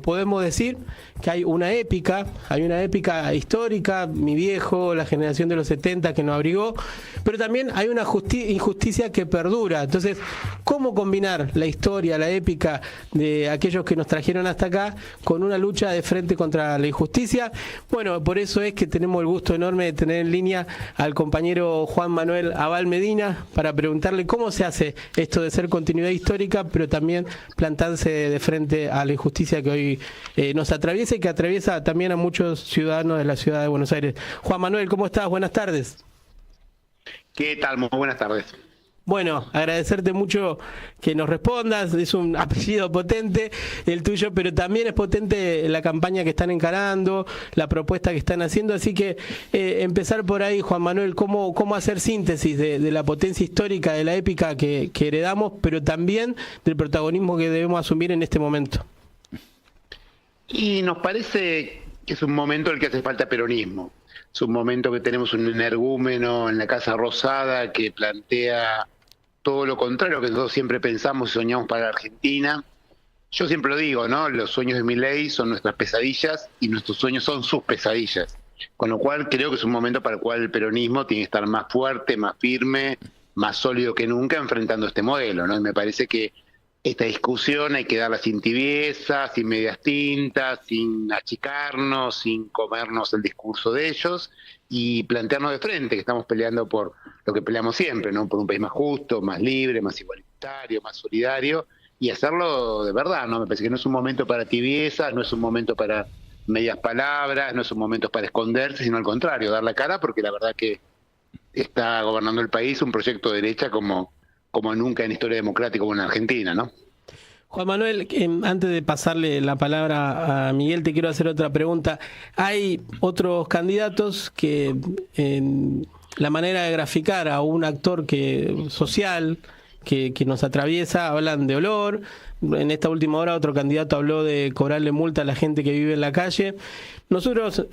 Podemos decir que hay una épica histórica, mi viejo, la generación de los 70 que nos abrigó, pero también hay una injusticia que perdura. Entonces, ¿cómo combinar la historia, la épica de aquellos que nos trajeron hasta acá con una lucha de frente contra la injusticia? Bueno, por eso es que tenemos el gusto enorme de tener en línea al compañero Juan Manuel Abal Medina para preguntarle cómo se hace esto de ser continuidad histórica, pero también plantarse de frente a la injusticia que hoy nos atraviesa y que atraviesa también a muchos ciudadanos de la ciudad de Buenos Aires. Juan Manuel, ¿cómo estás? Buenas tardes. ¿Qué tal? Muy buenas tardes. Bueno, agradecerte mucho que nos respondas. Es un apellido potente el tuyo, pero también es potente la campaña que están encarando, la propuesta que están haciendo. Así que empezar por ahí, Juan Manuel, cómo hacer síntesis de la potencia histórica, de la épica que heredamos, pero también del protagonismo que debemos asumir en este momento. Y nos parece que es un momento en el que hace falta peronismo. Es un momento que tenemos un energúmeno en la Casa Rosada que plantea todo lo contrario que nosotros siempre pensamos y soñamos para la Argentina. Yo siempre lo digo, ¿no? Los sueños de Milei son nuestras pesadillas y nuestros sueños son sus pesadillas. Con lo cual creo que es un momento para el cual el peronismo tiene que estar más fuerte, más firme, más sólido que nunca enfrentando este modelo, ¿no? Y me parece que esta discusión hay que darla sin tibieza, sin medias tintas, sin achicarnos, sin comernos el discurso de ellos y plantearnos de frente que estamos peleando por lo que peleamos siempre, ¿no? Por un país más justo, más libre, más igualitario, más solidario y hacerlo de verdad, ¿no? Me parece que no es un momento para tibieza, no es un momento para medias palabras, no es un momento para esconderse, sino al contrario, dar la cara porque la verdad que está gobernando el país un proyecto de derecha como nunca en historia democrática como en Argentina, ¿no? Juan Manuel, antes de pasarle la palabra a Miguel, te quiero hacer otra pregunta. Hay otros candidatos que en la manera de graficar a un actor social que nos atraviesa, hablan de olor. En esta última hora otro candidato habló de cobrarle multa a la gente que vive en la calle. Nosotros,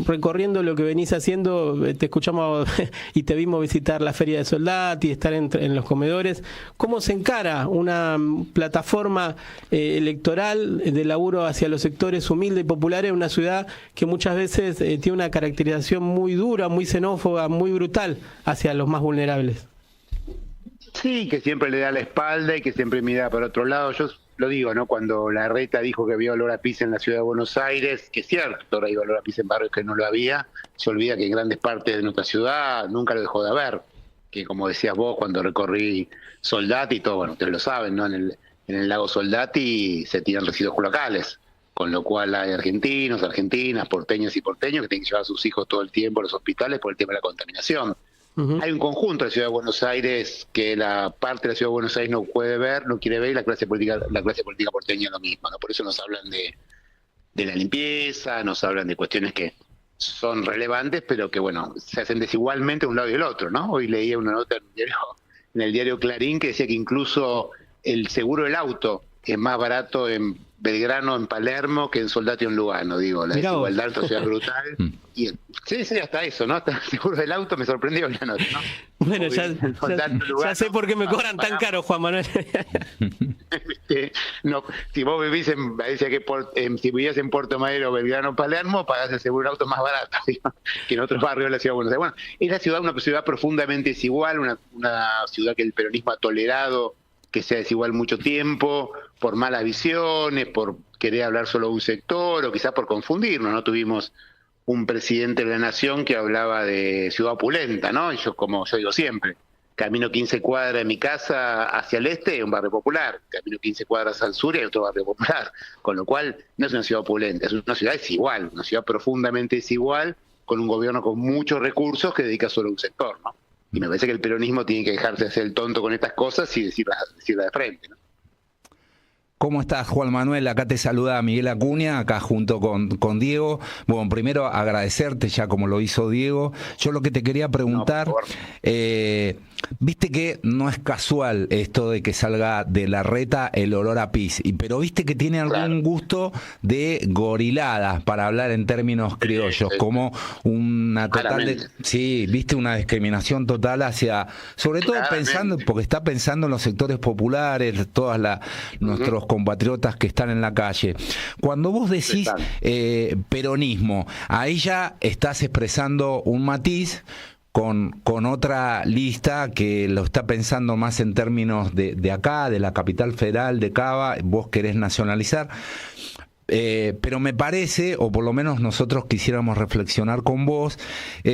recorriendo lo que venís haciendo, te escuchamos y te vimos visitar la Feria de Soldati, estar en los comedores. ¿Cómo se encara una plataforma electoral de laburo hacia los sectores humildes y populares en una ciudad que muchas veces tiene una caracterización muy dura, muy xenófoba, muy brutal hacia los más vulnerables? Sí, que siempre le da la espalda y que siempre mira para otro lado. Yo lo digo, ¿no? Cuando Larreta dijo que había olor a pis en la ciudad de Buenos Aires, que es cierto, ahora hay olor a pis en barrios que no lo había, se olvida que en grandes partes de nuestra ciudad nunca lo dejó de haber. Que como decías vos, cuando recorrí Soldati y todo, bueno, ustedes lo saben, ¿no? En el lago Soldati se tiran residuos cloacales, con lo cual hay argentinos, argentinas, porteños y porteños que tienen que llevar a sus hijos todo el tiempo a los hospitales por el tema de la contaminación. Hay un conjunto de la Ciudad de Buenos Aires que la parte de la Ciudad de Buenos Aires no puede ver, no quiere ver, y la clase política porteña lo mismo, ¿no? Por eso nos hablan de la limpieza, nos hablan de cuestiones que son relevantes, pero que, bueno, se hacen desigualmente de un lado y del otro, ¿no? Hoy leía una nota en el diario Clarín que decía que incluso el seguro del auto es más barato en Belgrano, en Palermo, que en Soldati o en Lugano, digo, la desigualdad en nuestra ciudad es brutal. Y sí, hasta eso, ¿no? Hasta el seguro del auto me sorprendió la nota, ¿no? Bueno, ya sé por qué me cobran tan caro, Juan Manuel. No, si vos vivís si vivías en Puerto Madero, Belgrano, Palermo, pagás el seguro del auto más barato, ¿no? Que en otros barrios de la ciudad de Buenos Aires. Bueno, es una ciudad profundamente desigual, una ciudad que el peronismo ha tolerado que sea desigual mucho tiempo, por malas visiones, por querer hablar solo de un sector, o quizás por confundirnos, ¿no? Tuvimos un presidente de la nación que hablaba de ciudad opulenta, ¿no? Y yo, como yo digo siempre, camino 15 cuadras de mi casa hacia el este, es un barrio popular, camino 15 cuadras al sur y hay otro barrio popular, con lo cual no es una ciudad opulenta, es una ciudad desigual, una ciudad profundamente desigual, con un gobierno con muchos recursos que dedica solo a un sector, ¿no? Y me parece que el peronismo tiene que dejarse de hacer el tonto con estas cosas y decirla de frente, ¿no? ¿Cómo estás, Juan Manuel? Acá te saluda Miguel Acuña, acá junto con Diego. Bueno, primero agradecerte ya como lo hizo Diego. Yo lo que te quería preguntar, no, Viste que no es casual esto de que salga de Larreta el olor a pis, pero viste que tiene algún gusto de gorilada, para hablar en términos criollos, como una total sí, viste, una discriminación total hacia, sobre todo pensando, porque está pensando en los sectores populares, nuestros compatriotas que están en la calle. Cuando vos decís peronismo, ahí ya estás expresando un matiz con otra lista que lo está pensando más en términos de acá, de la capital federal, de Cava. Vos querés nacionalizar. Pero me parece, o por lo menos nosotros quisiéramos reflexionar con vos,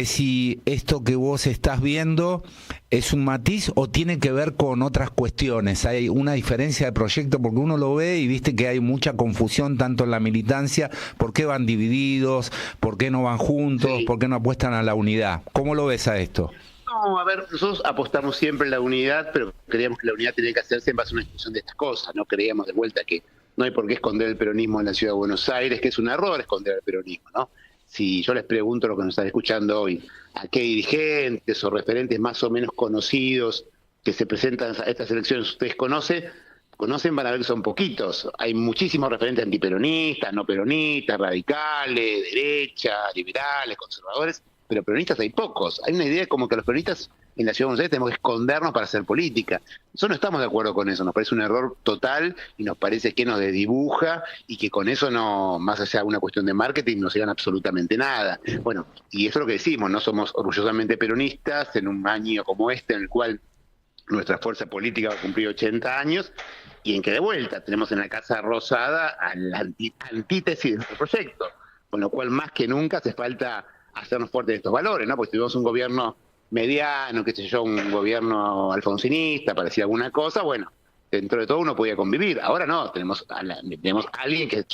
si esto que vos estás viendo es un matiz o tiene que ver con otras cuestiones. Hay una diferencia de proyecto, porque uno lo ve y viste que hay mucha confusión tanto en la militancia. ¿Por qué van divididos? ¿Por qué no van juntos? ¿Por qué no apuestan a la unidad? ¿Cómo lo ves a esto? No, a ver, nosotros apostamos siempre en la unidad, pero creíamos que la unidad tenía que hacerse en base a una discusión de estas cosas. No creíamos de vuelta que no hay por qué esconder el peronismo en la ciudad de Buenos Aires, que es un error esconder el peronismo, ¿no? Si yo les pregunto a los que nos están escuchando hoy, ¿a qué dirigentes o referentes más o menos conocidos que se presentan a estas elecciones ustedes conocen, van a ver que son poquitos? Hay muchísimos referentes antiperonistas, no peronistas, radicales, derecha, liberales, conservadores, pero peronistas hay pocos. Hay una idea como que los peronistas en la ciudad de Buenos Aires tenemos que escondernos para hacer política. Nosotros no estamos de acuerdo con eso, nos parece un error total y nos parece que nos desdibuja y que con eso no, más allá de una cuestión de marketing, no se gana absolutamente nada. Bueno, y eso es lo que decimos, no somos orgullosamente peronistas en un año como este en el cual nuestra fuerza política va a cumplir 80 años y en que de vuelta tenemos en la Casa Rosada a la antítesis de nuestro proyecto, con lo cual más que nunca hace falta hacernos fuertes de estos valores, ¿no? Porque si tuvimos un gobierno mediano, qué sé yo, un gobierno alfonsinista, para decir alguna cosa, bueno, dentro de todo uno podía convivir. Ahora no, tenemos a alguien que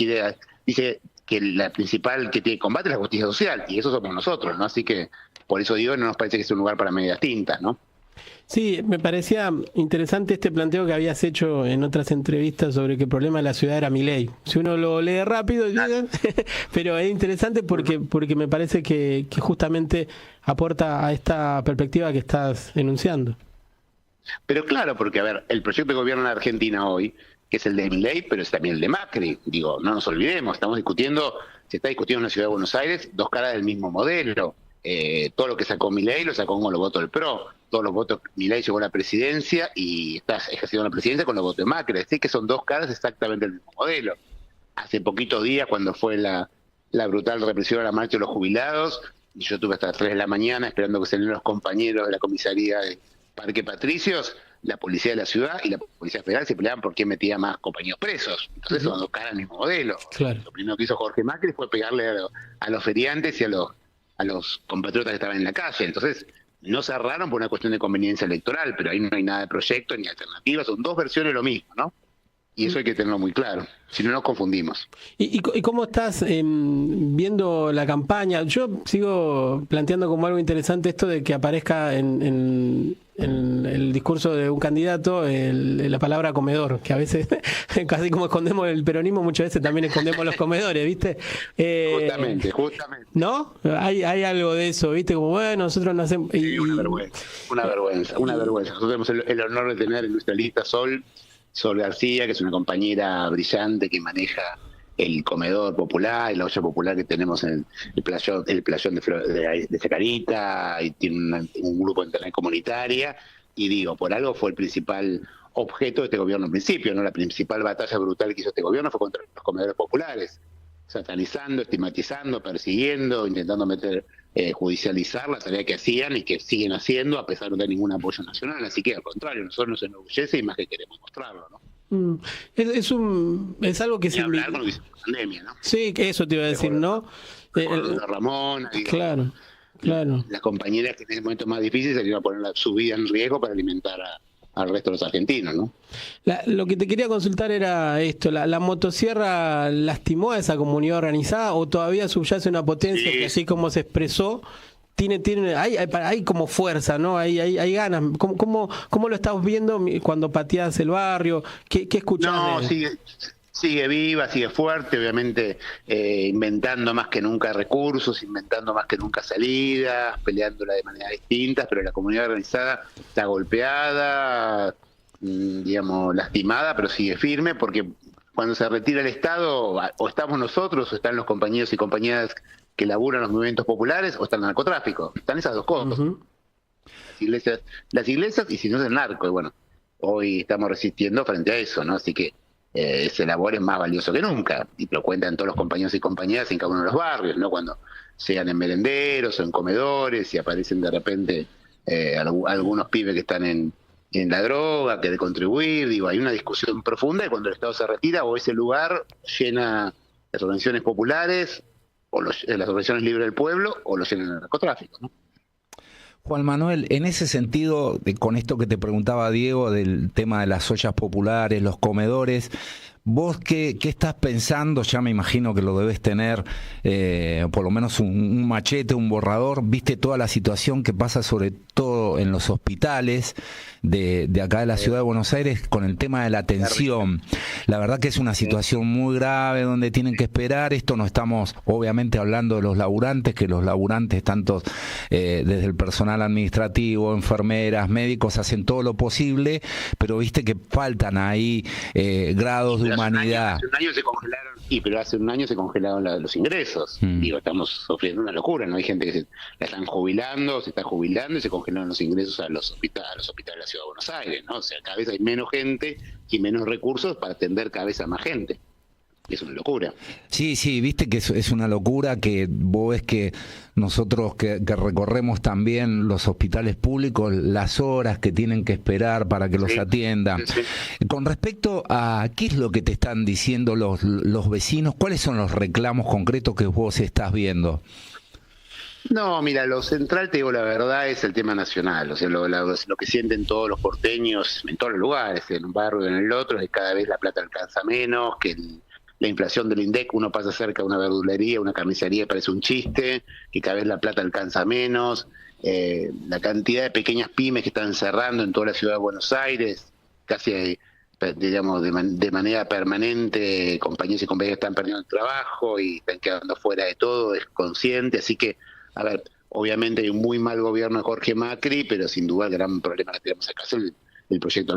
dice que la principal que tiene combate es la justicia social, y eso somos nosotros, ¿no? Así que, por eso digo, no nos parece que sea un lugar para medias tintas, ¿no? Sí, me parecía interesante este planteo que habías hecho en otras entrevistas sobre que el problema de la ciudad era Milei. Si uno lo lee rápido, pero es interesante porque me parece que justamente aporta a esta perspectiva que estás enunciando. Pero claro, porque a ver, el proyecto de gobierno en Argentina hoy, que es el de Milei, pero es también el de Macri, digo, no nos olvidemos, se está discutiendo en la ciudad de Buenos Aires dos caras del mismo modelo. Todo lo que sacó Milei lo sacó con los votos del PRO, todos los votos, Milei llegó a la presidencia y está ejerciendo la presidencia con los votos de Macri, así que son dos caras exactamente del mismo modelo. Hace poquitos días, cuando fue la brutal represión a la marcha de los jubilados, y yo estuve hasta las 3 de la mañana esperando que salieran los compañeros de la comisaría de Parque Patricios, la policía de la ciudad y la policía federal se peleaban por quién metía más compañeros presos. Entonces son dos caras del mismo modelo. Claro. Lo primero que hizo Jorge Macri fue pegarle a los feriantes y a los compatriotas que estaban en la calle. Entonces, no cerraron por una cuestión de conveniencia electoral, pero ahí no hay nada de proyecto ni alternativa, son dos versiones de lo mismo, ¿no? Y eso hay que tenerlo muy claro, si no nos confundimos. ¿Y cómo estás viendo la campaña? Yo sigo planteando como algo interesante esto de que aparezca en el discurso de un candidato la palabra comedor, que a veces, casi como escondemos el peronismo, muchas veces también escondemos los comedores, ¿viste? Justamente. ¿No? Hay algo de eso, ¿viste? Como, bueno, nosotros no hacemos... Sí, una vergüenza. Nosotros tenemos el honor de tener en nuestra lista Sol García, que es una compañera brillante que maneja el comedor popular, la olla popular que tenemos en el playón de Chacarita, y tiene un grupo de internet comunitaria, y digo, por algo fue el principal objeto de este gobierno en principio, ¿no? La principal batalla brutal que hizo este gobierno fue contra los comedores populares, satanizando, estigmatizando, persiguiendo, intentando judicializar la tarea que hacían y que siguen haciendo a pesar de no tener ningún apoyo nacional. Así que al contrario, nosotros nos enorgullece y más que queremos mostrarlo, ¿no? Es algo que se hablar con lo que hizo la pandemia, ¿no? Sí, que eso te iba a decir, ¿no? Ramón, claro. Las compañeras que en ese momento más difícil salieron a poner su vida en riesgo para alimentar al resto de los argentinos, ¿no? Lo que te quería consultar era esto, ¿la motosierra lastimó a esa comunidad organizada o todavía subyace una potencia que así como se expresó, hay como fuerza, ¿no? Hay ganas. ¿Cómo lo estás viendo cuando pateás el barrio? ¿Qué escuchás? No, sigue viva, sigue fuerte, obviamente inventando más que nunca recursos, inventando más que nunca salidas, peleándola de manera distinta, pero la comunidad organizada está golpeada, digamos, lastimada, pero sigue firme, porque cuando se retira el Estado, o estamos nosotros, o están los compañeros y compañeras que laburan los movimientos populares, o está el narcotráfico. Están esas dos cosas. Ujú. Las iglesias, y si no es el narco, y bueno, hoy estamos resistiendo frente a eso, ¿no? Así que ese labor es más valioso que nunca, y lo cuentan todos los compañeros y compañeras en cada uno de los barrios, ¿no? Cuando llegan en merenderos o en comedores y aparecen de repente algunos pibes que están en la droga, que de contribuir, digo, hay una discusión profunda y cuando el Estado se retira o ese lugar llena las organizaciones populares o las organizaciones libres del pueblo o lo llena el narcotráfico, ¿no? Juan Manuel, en ese sentido, con esto que te preguntaba Diego del tema de las ollas populares, los comedores, ¿vos qué estás pensando? Ya me imagino que lo debes tener, por lo menos un machete, un borrador. ¿Viste toda la situación que pasa sobre todo en los hospitales de acá de la ciudad de Buenos Aires con el tema de la atención? La verdad que es una situación muy grave donde tienen que esperar. Esto no estamos obviamente hablando de los laburantes, que los laburantes tanto desde el personal administrativo, enfermeras, médicos, hacen todo lo posible, pero viste que faltan ahí grados de humanidad. Hace un año se congelaron, pero hace un año se congelaron los ingresos. Digo, estamos sufriendo una locura, ¿no? Hay gente que la están jubilando, se está jubilando y se congelaron los ingresos a los hospitales de la Ciudad de Buenos Aires, ¿no? O sea, cada vez hay menos gente y menos recursos para atender cada vez a más gente. Es una locura. Sí, viste que es una locura, que vos ves que nosotros que recorremos también los hospitales públicos, las horas que tienen que esperar para que los atiendan. Sí. Con respecto a qué es lo que te están diciendo los vecinos, ¿cuáles son los reclamos concretos que vos estás viendo? No, mira, lo central, te digo la verdad, es el tema nacional. O sea, lo que sienten todos los porteños en todos los lugares, en un barrio y en el otro, es que cada vez la plata alcanza menos, que la inflación del INDEC, uno pasa cerca de una verdulería, una carnicería, parece un chiste, que cada vez la plata alcanza menos, la cantidad de pequeñas pymes que están cerrando en toda la ciudad de Buenos Aires, casi, digamos, de manera permanente, compañeros y compañeras están perdiendo el trabajo y están quedando fuera de todo, es consciente, así que, a ver, obviamente hay un muy mal gobierno de Jorge Macri, pero sin duda el gran problema que tenemos acá es el proyecto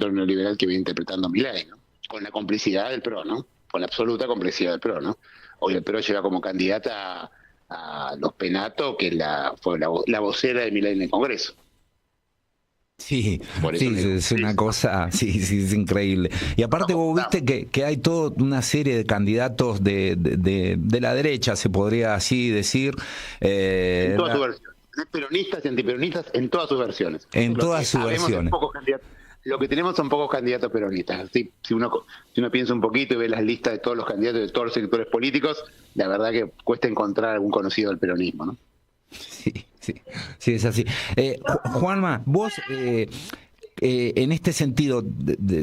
neoliberal que viene interpretando Milei, ¿no? Con la complicidad del PRO, ¿no? Con la absoluta complicidad del PRO, ¿no? Hoy el PRO llega como candidata a Los Penato, que fue la vocera de Milei en el Congreso. Sí, es una cosa, sí, es increíble. Y aparte vos viste que hay toda una serie de candidatos de la derecha, se podría así decir. En todas sus versiones. Peronistas y antiperonistas en todas sus versiones. En todas sus versiones. Lo que tenemos son pocos candidatos peronistas. ¿Sí? Si uno piensa un poquito y ve las listas de todos los candidatos de todos los sectores políticos, la verdad que cuesta encontrar algún conocido del peronismo, ¿no? Sí, es así. Juanma, vos en este sentido,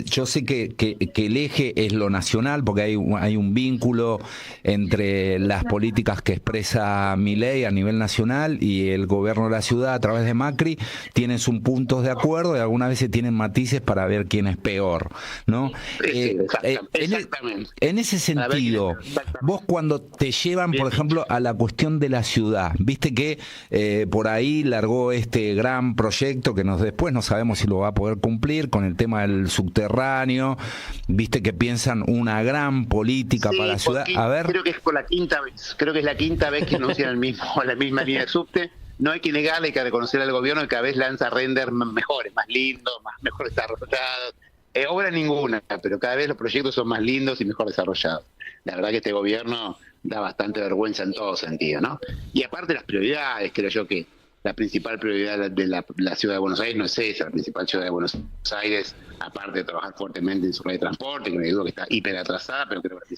yo sé que el eje es lo nacional, porque hay un vínculo entre las políticas que expresa Milei a nivel nacional y el gobierno de la ciudad a través de Macri. Tienen sus puntos de acuerdo y algunas veces tienen matices para ver quién es peor, ¿no? Exactamente. En ese sentido, vos cuando te llevan, por ejemplo, a la cuestión de la ciudad, viste que por ahí largó este gran proyecto que después no sabemos si lo va a poder cumplir con el tema del subterráneo, viste que piensan una gran política para la ciudad. A ver, creo que es la quinta vez que anuncian la misma línea de subte. No hay que negarle, hay que reconocer al gobierno que cada vez lanza renders mejores, más lindos, mejor desarrollados. Obra ninguna, pero cada vez los proyectos son más lindos y mejor desarrollados. La verdad que este gobierno da bastante vergüenza en todo sentido, ¿no? Y aparte las prioridades, creo yo que la principal prioridad de la ciudad de Buenos Aires no es esa. La principal ciudad de Buenos Aires, aparte de trabajar fuertemente en su red de transporte, que no hay duda que está hiper atrasada, pero creo que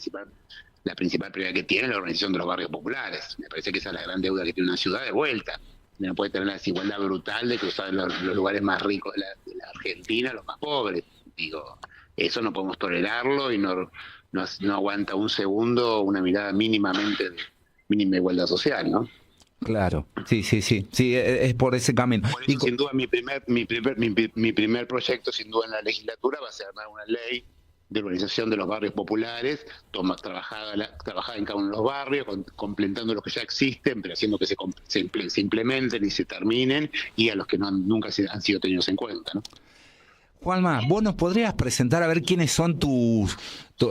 la principal prioridad que tiene es la organización de los barrios populares. Me parece que esa es la gran deuda que tiene una ciudad de vuelta. No puede tener la desigualdad brutal de cruzar los lugares más ricos de la Argentina, los más pobres. Digo, eso no podemos tolerarlo y no aguanta un segundo una mirada mínima igualdad social, ¿no? Claro, sí, es por ese camino. Por eso, sin duda, mi primer proyecto, sin duda, en la legislatura va a ser armar una ley de urbanización de los barrios populares, trabajaba en cada uno de los barrios, completando los que ya existen, pero haciendo que se implementen y se terminen, y a los que nunca han sido tenidos en cuenta, ¿no? Juanma, ¿vos nos podrías presentar a ver quiénes son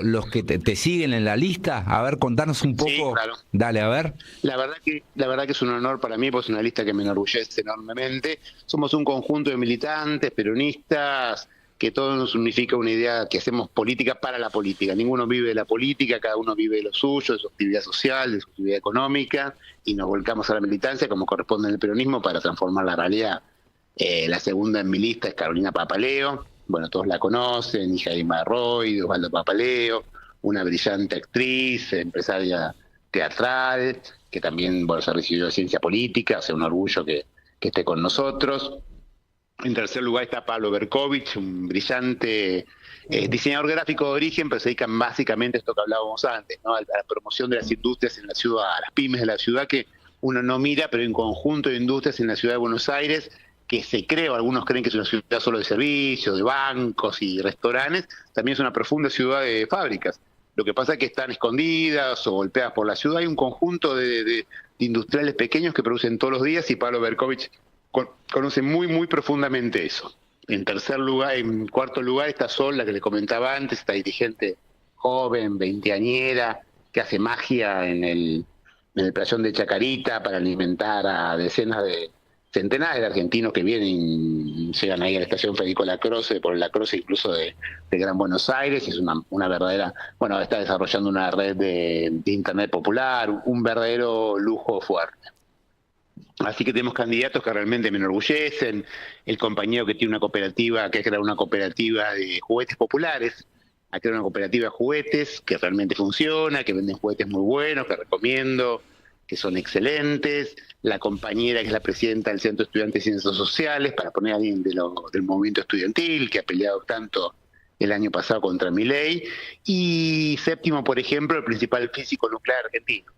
los que te siguen en la lista? A ver, contanos un poco. Sí, claro. Dale, a ver. La verdad que es un honor para mí, pues es una lista que me enorgullece enormemente. Somos un conjunto de militantes, peronistas, que todo nos unifica una idea que hacemos política para la política. Ninguno vive de la política, cada uno vive de lo suyo, de su actividad social, de su actividad económica, y nos volcamos a la militancia como corresponde en el peronismo para transformar la realidad. La segunda en mi lista es Carolina Papaleo, bueno, todos la conocen, hija de Ima Roy, de Osvaldo Papaleo, una brillante actriz, empresaria teatral, que también, bueno, se recibió de ciencia política, o sea, un orgullo que esté con nosotros. En tercer lugar está Pablo Berkovich, un brillante diseñador gráfico de origen, pero se dedican básicamente a esto que hablábamos antes, ¿no? A la promoción de las industrias en la ciudad, a las pymes de la ciudad que uno no mira, pero hay un conjunto de industrias en la ciudad de Buenos Aires que se cree, o algunos creen que es una ciudad solo de servicios, de bancos y restaurantes, también es una profunda ciudad de fábricas. Lo que pasa es que están escondidas o golpeadas por la ciudad. Hay un conjunto de industriales pequeños que producen todos los días, y Pablo Berkovich conoce muy, muy profundamente eso. En cuarto lugar está Sol, la que le comentaba antes, esta dirigente joven, veinteañera, que hace magia en el playón de Chacarita para alimentar a centenares de argentinos que vienen, llegan ahí a la estación Federico Lacroze, por el Lacroze incluso de Gran Buenos Aires. Es una verdadera, bueno, está desarrollando una red de internet popular, un verdadero lujo fuerte. Así que tenemos candidatos que realmente me enorgullecen. El compañero que tiene una cooperativa, que ha creado una cooperativa de juguetes populares, ha creado una cooperativa de juguetes que realmente funciona, que venden juguetes muy buenos, que recomiendo, que son excelentes. La compañera que es la presidenta del Centro de Estudiantes de Ciencias Sociales, para poner a alguien del movimiento estudiantil, que ha peleado tanto el año pasado contra Milei. Y séptimo, por ejemplo, el principal físico nuclear argentino,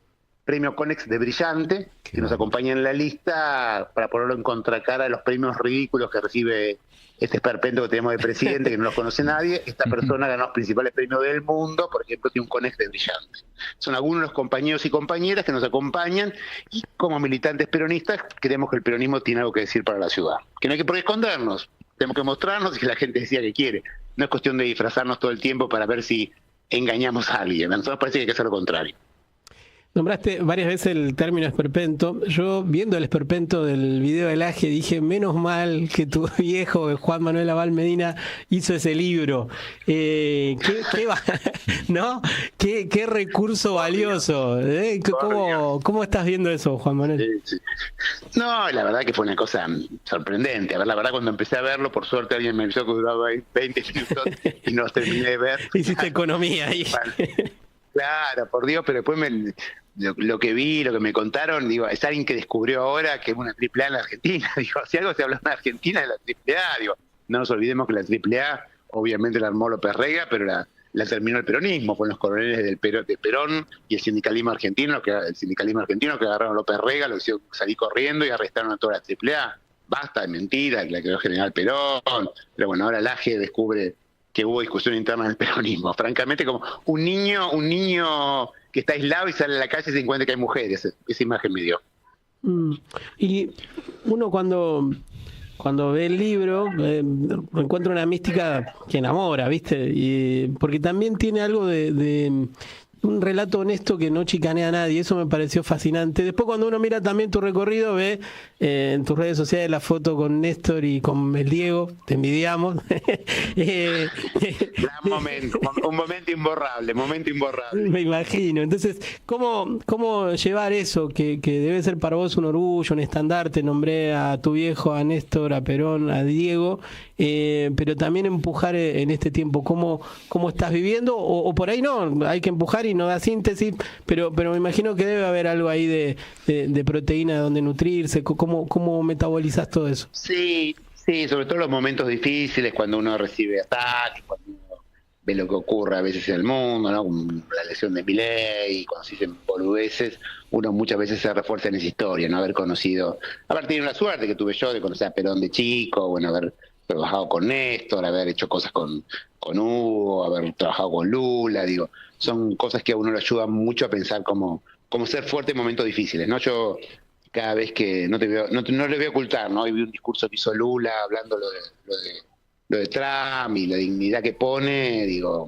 Premio Conex de Brillante, que nos acompaña en la lista para ponerlo en contracara de los premios ridículos que recibe este esperpento que tenemos de presidente, que no los conoce nadie. Esta persona ganó los principales premios del mundo, por ejemplo, tiene un Conex de Brillante. Son algunos de los compañeros y compañeras que nos acompañan, y como militantes peronistas creemos que el peronismo tiene algo que decir para la ciudad, que no hay que por qué escondernos, tenemos que mostrarnos y que la gente decida que quiere. No es cuestión de disfrazarnos todo el tiempo para ver si engañamos a alguien. A nosotros parece que hay que hacer lo contrario. Nombraste varias veces el término esperpento. Yo, viendo el esperpento del video del Aje, dije, menos mal que tu viejo, Juan Manuel Abal Medina, hizo ese libro. ¿No? ¿Qué recurso valioso? ¿Cómo estás viendo eso, Juan Manuel? Sí. No, la verdad que fue una cosa sorprendente. A ver, la verdad, cuando empecé a verlo, por suerte alguien me avisó que duraba 20 minutos y no terminé de ver. Hiciste economía ahí. Claro, por Dios, pero después lo que vi, lo que me contaron, digo, es alguien que descubrió ahora que es una AAA en la Argentina. Digo, si algo se habla en Argentina de la AAA, digo, no nos olvidemos que la AAA obviamente la armó López Rega, pero la terminó el peronismo, con los coroneles de Perón y el sindicalismo argentino, que agarraron a López Rega, lo hicieron salir corriendo y arrestaron a toda la AAA. Basta de mentiras, la creó General Perón, pero bueno, ahora el AGE descubre que hubo discusión interna del peronismo. Francamente, como un niño que está aislado y sale a la calle y se encuentra que hay mujeres. Esa imagen me dio. Y uno cuando ve el libro encuentra una mística que enamora, ¿viste? Porque también tiene algo de un relato honesto que no chicanea a nadie. Eso me pareció fascinante. Después, cuando uno mira también tu recorrido, ve en tus redes sociales la foto con Néstor y con el Diego. Te envidiamos. Un momento imborrable. Me imagino. Entonces, ¿cómo llevar eso que debe ser para vos un orgullo, un estandarte? Nombré a tu viejo, a Néstor, a Perón, a Diego, pero también empujar en este tiempo. ¿Cómo estás viviendo? O por ahí no, hay que empujar y no da síntesis, pero me imagino que debe haber algo ahí de proteína donde nutrirse. ¿Cómo metabolizas todo eso? Sí, sobre todo los momentos difíciles, cuando uno recibe ataques, cuando uno ve lo que ocurre a veces en el mundo, ¿no? Con la elección de Milei, cuando se dicen boludeces, uno muchas veces se refuerza en esa historia, no haber tenido la suerte que tuve yo de conocer a Perón de chico, bueno, haber trabajado con Néstor, haber hecho cosas con Hugo, haber trabajado con Lula, digo, son cosas que a uno le ayudan mucho a pensar cómo ser fuerte en momentos difíciles, ¿no? Yo cada vez que, no le voy a ocultar, ¿no? Hoy vi un discurso que hizo Lula hablando lo de Trump y la dignidad que pone, digo,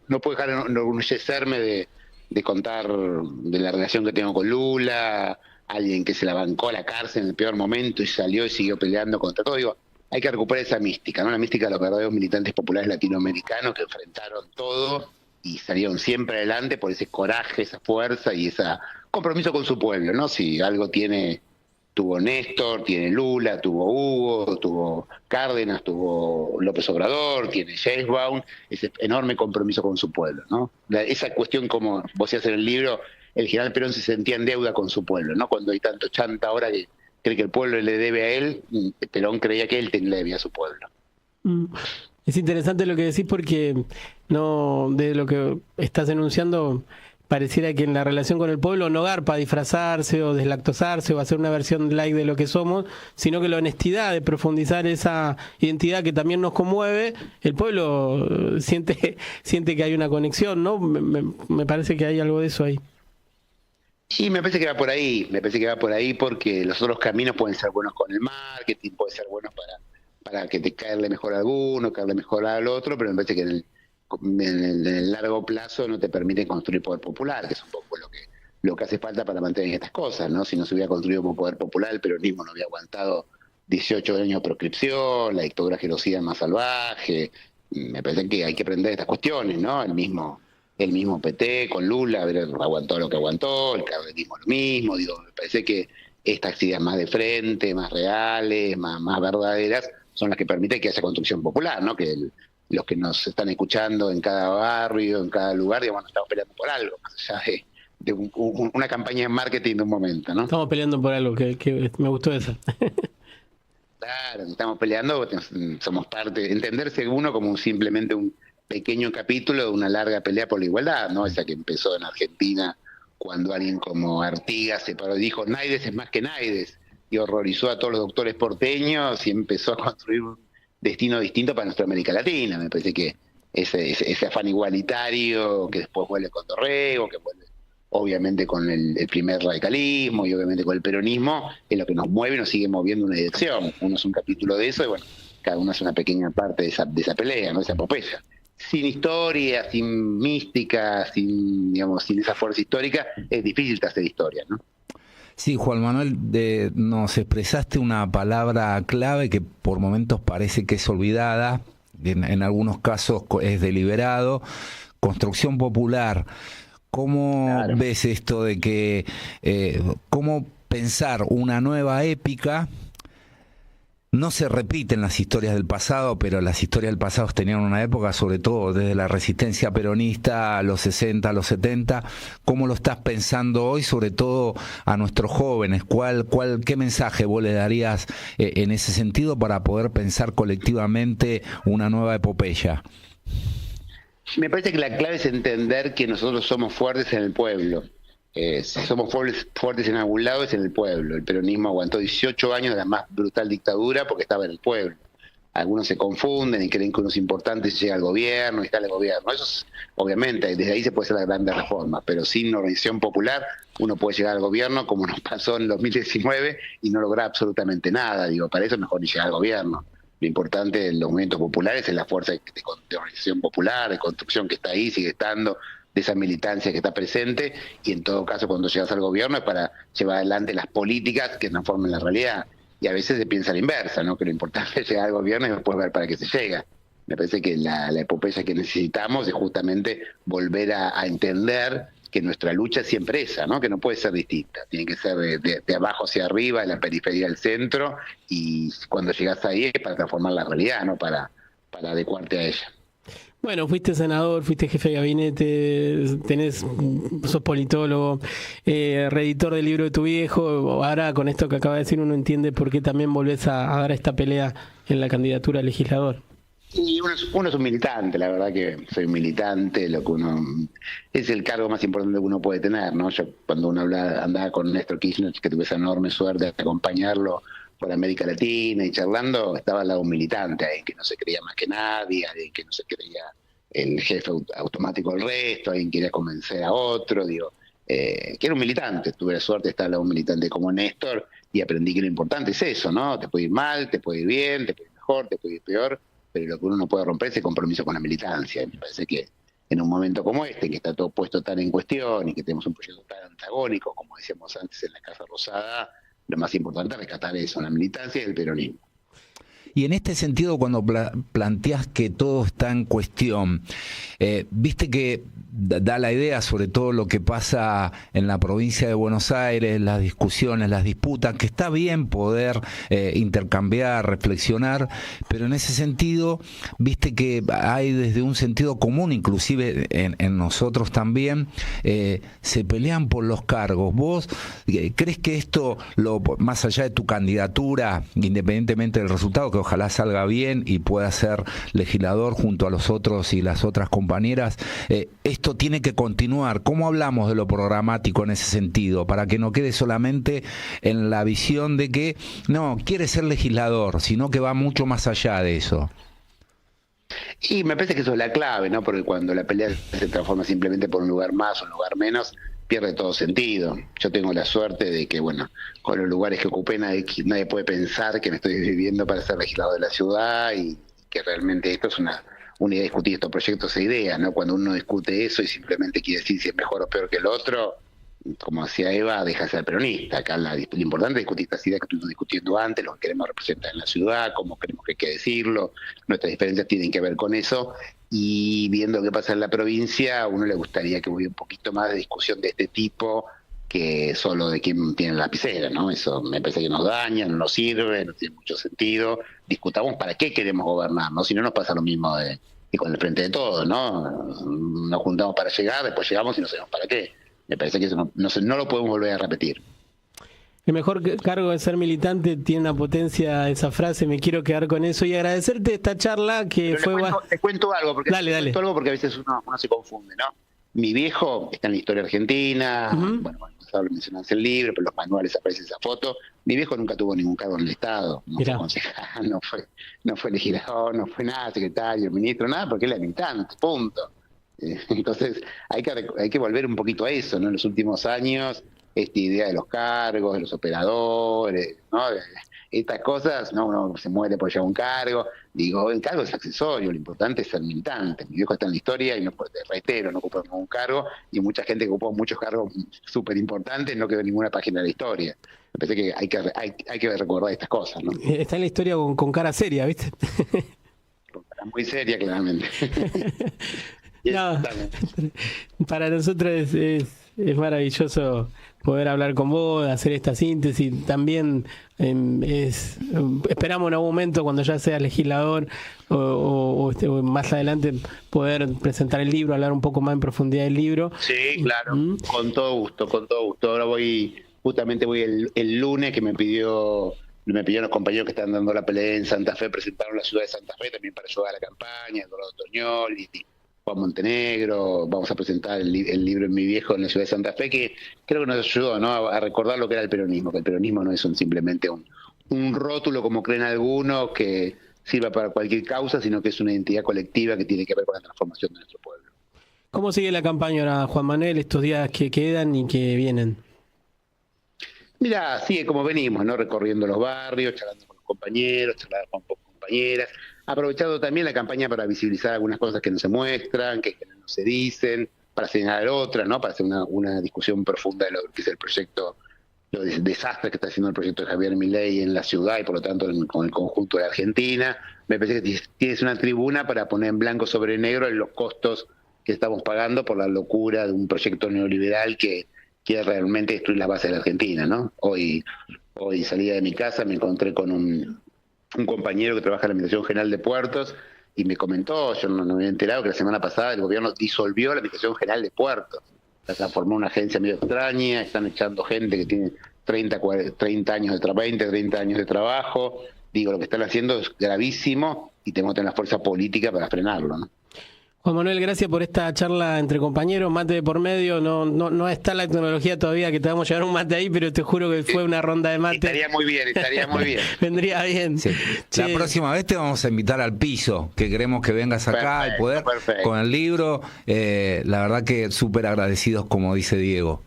no puedo dejar de enorgullecerme de contar de la relación que tengo con Lula, alguien que se la bancó a la cárcel en el peor momento y salió y siguió peleando contra todo. Digo, hay que recuperar esa mística, ¿no? La mística de los verdaderos militantes populares latinoamericanos que enfrentaron todo y salieron siempre adelante por ese coraje, esa fuerza y ese compromiso con su pueblo, ¿no? Si algo tuvo Néstor, tiene Lula, tuvo Hugo, tuvo Cárdenas, tuvo López Obrador, tiene Sheinbaum, ese enorme compromiso con su pueblo, ¿no? Esa cuestión, como vos decías en el libro, el general Perón se sentía en deuda con su pueblo, ¿no? Cuando hay tanto chanta ahora que cree que el pueblo le debe a él, Perón creía que él le debía a su pueblo. Es interesante lo que decís porque no, de lo que estás enunciando, pareciera que en la relación con el pueblo no garpa disfrazarse o deslactosarse o hacer una versión light de lo que somos, sino que la honestidad de profundizar esa identidad que también nos conmueve, el pueblo siente que hay una conexión, ¿no? Me parece que hay algo de eso ahí. Sí, me parece que va por ahí, porque los otros caminos pueden ser buenos con el marketing, pueden ser buenos para que te caerle mejor a alguno, caerle mejor al otro, pero me parece que en el largo plazo no te permite construir poder popular, que es un poco lo que hace falta para mantener estas cosas, ¿no? Si no se hubiera construido un poder popular, el peronismo no había aguantado 18 años de proscripción, la dictadura genocida más salvaje. Me parece que hay que aprender estas cuestiones, ¿no? El mismo PT con Lula aguantó lo que aguantó, el cardenismo lo mismo, digo, me parece que estas ideas más de frente, más reales, más verdaderas, son las que permiten que haya construcción popular, ¿no? Que los que nos están escuchando en cada barrio, en cada lugar, digamos, nos estamos peleando por algo, más allá de una campaña de marketing de un momento, ¿no? Estamos peleando por algo, que me gustó esa. Claro, estamos peleando, somos parte, entenderse uno como simplemente un pequeño capítulo de una larga pelea por la igualdad, ¿no? Esa que empezó en Argentina cuando alguien como Artigas se paró y dijo, Naides es más que Naides, y horrorizó a todos los doctores porteños y empezó a construir un destino distinto para nuestra América Latina. Me parece que ese afán igualitario que después vuelve con Dorrego, que vuelve obviamente con el primer radicalismo y obviamente con el peronismo, es lo que nos mueve y nos sigue moviendo una dirección. Uno es un capítulo de eso y bueno, cada uno es una pequeña parte de esa pelea, ¿no? Esa epopeya. Sin historia, sin mística, sin esa fuerza histórica, es difícil hacer historia, ¿no? Sí, Juan Manuel, nos expresaste una palabra clave que por momentos parece que es olvidada, en algunos casos es deliberado, construcción popular. ¿Cómo Claro. ves esto de que, cómo pensar una nueva épica? No se repiten las historias del pasado, pero las historias del pasado tenían una época, sobre todo desde la resistencia peronista a los 60, a los 70. ¿Cómo lo estás pensando hoy, sobre todo a nuestros jóvenes? ¿Qué mensaje vos le darías en ese sentido para poder pensar colectivamente una nueva epopeya? Me parece que la clave es entender que nosotros somos fuertes en el pueblo. Si somos fuertes en algún lado es en el pueblo. El peronismo aguantó 18 años de la más brutal dictadura porque estaba en el pueblo. Algunos se confunden y creen que uno es importante si llega al gobierno y está en el gobierno. Eso es, obviamente, desde ahí se puede hacer la grande reforma, pero sin organización popular uno puede llegar al gobierno como nos pasó en 2019 y no lograr absolutamente nada. Digo, para eso es mejor ni llegar al gobierno. Lo importante de los movimientos populares es la fuerza de organización popular, de construcción que está ahí, sigue estando, de esa militancia que está presente, y en todo caso cuando llegas al gobierno es para llevar adelante las políticas que transformen la realidad. Y a veces se piensa a la inversa, ¿no? Que lo importante es llegar al gobierno y después ver para qué se llega. Me parece que la epopeya que necesitamos es justamente volver a entender que nuestra lucha es siempre esa, ¿no? Que no puede ser distinta, tiene que ser de abajo hacia arriba, de la periferia al centro, y cuando llegas ahí es para transformar la realidad, no para adecuarte a ella. Bueno, fuiste senador, fuiste jefe de gabinete, sos politólogo, reeditor del libro de tu viejo. Ahora con esto que acaba de decir uno entiende por qué también volvés a dar esta pelea en la candidatura a legislador. Y uno es un militante, la verdad que soy un militante, lo que uno es el cargo más importante que uno puede tener, ¿no? Yo cuando uno andaba con Néstor Kirchner, que tuve esa enorme suerte de acompañarlo por América Latina y charlando, estaba al lado un militante, alguien que no se creía más que nadie, alguien que no se creía el jefe automático del resto, alguien quería convencer a otro, digo, que era un militante. Tuve la suerte de estar al lado de un militante como Néstor y aprendí que lo importante es eso, ¿no? Te puede ir mal, te puede ir bien, te puede ir mejor, te puede ir peor, pero lo que uno no puede romper es el compromiso con la militancia. Y me parece que en un momento como este, que está todo puesto tan en cuestión y que tenemos un proyecto tan antagónico, como decíamos antes en la Casa Rosada, lo más importante es rescatar eso, la militancia y el peronismo. Y en este sentido, cuando planteás que todo está en cuestión, viste que da la idea, sobre todo lo que pasa en la provincia de Buenos Aires, las discusiones, las disputas, que está bien poder intercambiar, reflexionar, pero en ese sentido, viste que hay desde un sentido común, inclusive en nosotros también, se pelean por los cargos. ¿Vos crees que esto, más allá de tu candidatura, independientemente del resultado, que ojalá salga bien y pueda ser legislador junto a los otros y las otras compañeras, esto tiene que continuar? ¿Cómo hablamos de lo programático en ese sentido? Para que no quede solamente en la visión de que no quiere ser legislador, sino que va mucho más allá de eso. Y me parece que eso es la clave, ¿no? Porque cuando la pelea se transforma simplemente por un lugar más o un lugar menos, pierde todo sentido. Yo tengo la suerte de que, bueno, con los lugares que ocupé nadie puede pensar que me estoy viviendo para ser legislador de la ciudad y que realmente esto es una idea de discutir estos proyectos e ideas, ¿no? Cuando uno discute eso y simplemente quiere decir si es mejor o peor que el otro, como decía Eva, deja de ser peronista. Acá lo importante es discutir estas ideas que estuvimos discutiendo antes, lo que queremos representar en la ciudad, cómo creemos que hay que decirlo. Nuestras diferencias tienen que ver con eso. Y viendo qué pasa en la provincia, a uno le gustaría que hubiera un poquito más de discusión de este tipo que solo de quién tiene la lapicera, ¿no? Eso me parece que nos daña, no nos sirve, no tiene mucho sentido. Discutamos para qué queremos gobernar, ¿no? Si no nos pasa lo mismo que con el Frente de Todos, ¿no? Nos juntamos para llegar, después llegamos y no sabemos para qué. Me parece que eso no lo podemos volver a repetir. El mejor cargo de ser militante tiene una potencia esa frase, me quiero quedar con eso y agradecerte esta charla que Pero fue... Te cuento algo, porque dale. Algo porque a veces uno se confunde, ¿no? Mi viejo está en la historia argentina, bueno, lo mencionaste el libro, pero los manuales aparece esa foto. Mi viejo nunca tuvo ningún cargo en el Estado, no fue concejal, no fue legislador, no fue nada, secretario, ministro, nada, porque él era militante, punto. Entonces hay que volver un poquito a eso, ¿no? En los últimos años, esta idea de los cargos, de los operadores, ¿no? Estas cosas, no, uno se muere por llevar un cargo. Digo, el cargo es accesorio, lo importante es ser militante. Mi viejo está en la historia y no, reitero, no ocupó ningún cargo, y mucha gente que ocupó muchos cargos súper importantes no quedó en ninguna página de la historia. Me parece que hay que recordar estas cosas, ¿no? Está en la historia con cara seria, ¿viste? Con cara muy seria, claramente. No, para nosotros es maravilloso poder hablar con vos, hacer esta síntesis. También esperamos en algún momento, cuando ya seas legislador o más adelante, poder presentar el libro, hablar un poco más en profundidad del libro. Sí, claro, con todo gusto. Ahora justamente voy el lunes, que me pidieron los compañeros que están dando la pelea en Santa Fe, presentaron la ciudad de Santa Fe también para ayudar a la campaña, Eduardo Toñoli, Juan Montenegro. Vamos a presentar el libro en Mi Viejo en la ciudad de Santa Fe, que creo que nos ayudó, ¿no?, a recordar lo que era el peronismo, que el peronismo no es simplemente un rótulo, como creen algunos, que sirva para cualquier causa, sino que es una identidad colectiva que tiene que ver con la transformación de nuestro pueblo. ¿Cómo sigue la campaña ahora, Juan Manuel, estos días que quedan y que vienen? Mira, sigue como venimos, ¿no?, recorriendo los barrios, charlando con los compañeros, charlando con compañeras, aprovechando también la campaña para visibilizar algunas cosas que no se muestran, que no se dicen, para señalar otras, ¿no?, para hacer una discusión profunda de lo que es el proyecto, los desastres que está haciendo el proyecto de Javier Milei en la ciudad y por lo tanto con el conjunto de Argentina. Me parece que tienes una tribuna para poner en blanco sobre negro en los costos que estamos pagando por la locura de un proyecto neoliberal que quiere realmente destruir la base de la Argentina, ¿no? Hoy salía de mi casa, me encontré con un compañero que trabaja en la Administración General de Puertos y me comentó, yo no me había enterado, que la semana pasada el gobierno disolvió la Administración General de Puertos. La transformó en una agencia medio extraña, están echando gente que tiene 30 años de trabajo. Digo, lo que están haciendo es gravísimo y tenemos que tener la fuerza política para frenarlo, ¿no? Juan Manuel, gracias por esta charla entre compañeros, mate de por medio, no está la tecnología todavía que te vamos a llevar un mate ahí, pero te juro que fue una ronda de mate. Estaría muy bien. Vendría bien. Sí. La próxima vez te vamos a invitar al piso, que queremos que vengas acá al poder con el libro. La verdad que súper agradecidos, como dice Diego.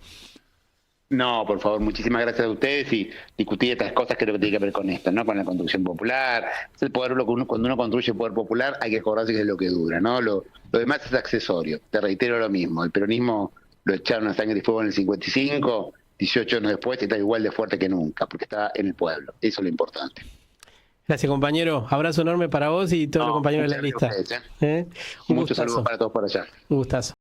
No, por favor, muchísimas gracias a ustedes y discutir estas cosas creo que tiene que ver con esto, ¿no? Con la construcción popular. El poder, cuando uno construye poder popular hay que acordarse que es lo que dura, ¿no? Lo demás es accesorio. Te reitero lo mismo. El peronismo lo echaron a sangre y fuego en el 55, 18 años después está igual de fuerte que nunca, porque está en el pueblo. Eso es lo importante. Gracias, compañero. Abrazo enorme para vos y todos los compañeros de la lista. Muchos saludos para todos por allá. Un gustazo.